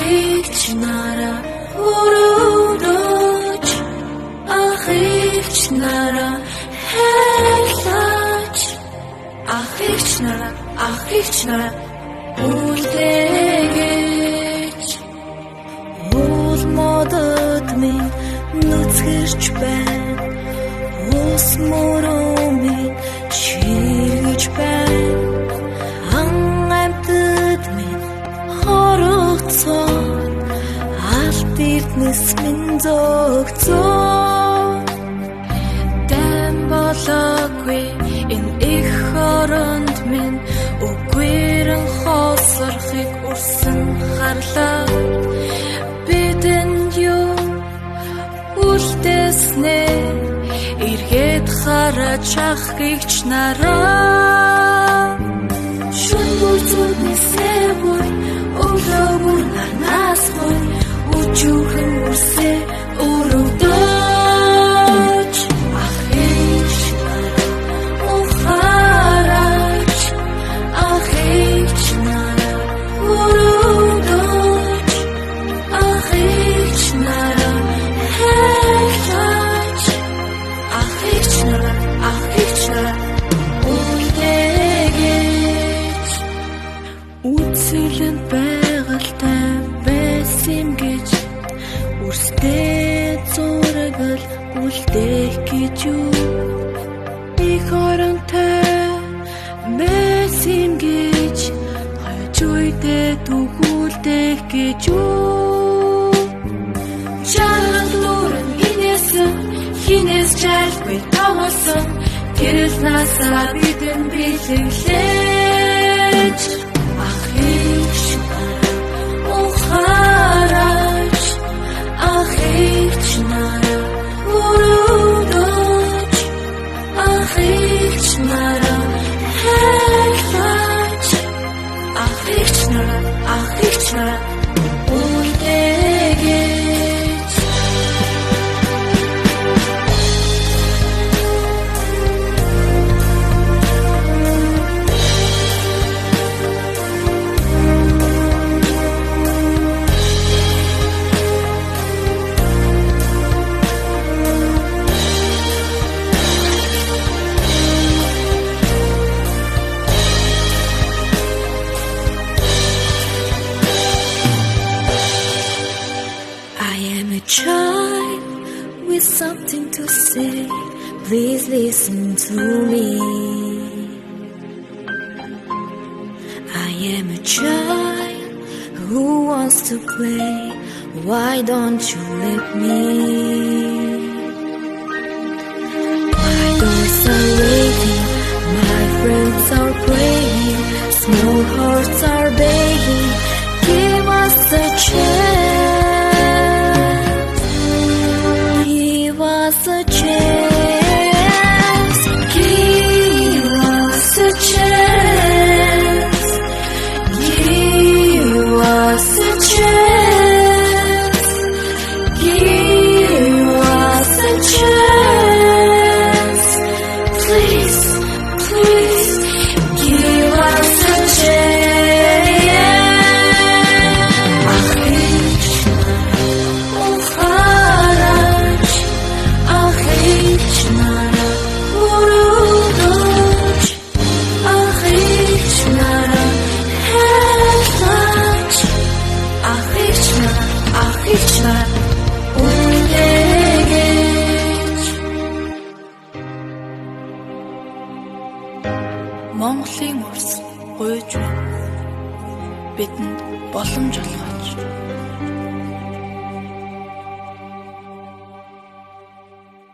Ахыч нараа өрөвдөж ахыч нараа хайлаач ахыч нараа үлдээгэж уул модод минь нүцгэрч байна ус мөрөө минь ширгэж байна ан амьтад минь хорогцоор алт эрдэнэс минь зогцоо дэм болоогүй энэ их хоронд минь үгээрэн хоосорхыг урсан харлаа бидэнд юу үлдээснэ эргээд хараач ахыч нараа шүн бүр зүгнэсээ бүр өглөө бүр нарнаас бүр үчүүхэн үрсээ өрөвдөж ахыч нараа ухаараач ахыч нараа өрөвдөж ахыч нараа хайлаач ахыч нараа үлдээгэж үцэлэн байгальтай байсан гэж үрстэй зурагл үлдээх гэж юу их оронтой байсан гэж хаяж үедээ түгүүлдэх гэж юу чангалуурын инээсэн хинээс чайлгүй томосон тэрэл насаа бидэн бэлэглэж ахыч нараа ухаараач ахыч нараа өрөвдөж ахыч нараа хайлаач ахыч нараа үлдээгэж I am a child with something to say. Please listen to me. I am a child who wants to play. Why don't you let me? My doors are waiting, my friends are praying, small hearts are begging. Give us a chance. Give us a chance. Give us a chance. Give us a chance. Give us a chance. Please, please, give us a chance. Ахыч нараа ухаараач ахыч нараа өрөвдөж ахыч нараа хайлаач ахыч нараа үлдээгэж Монголын улс гуйж байна. Бидэнд боломж олгоо.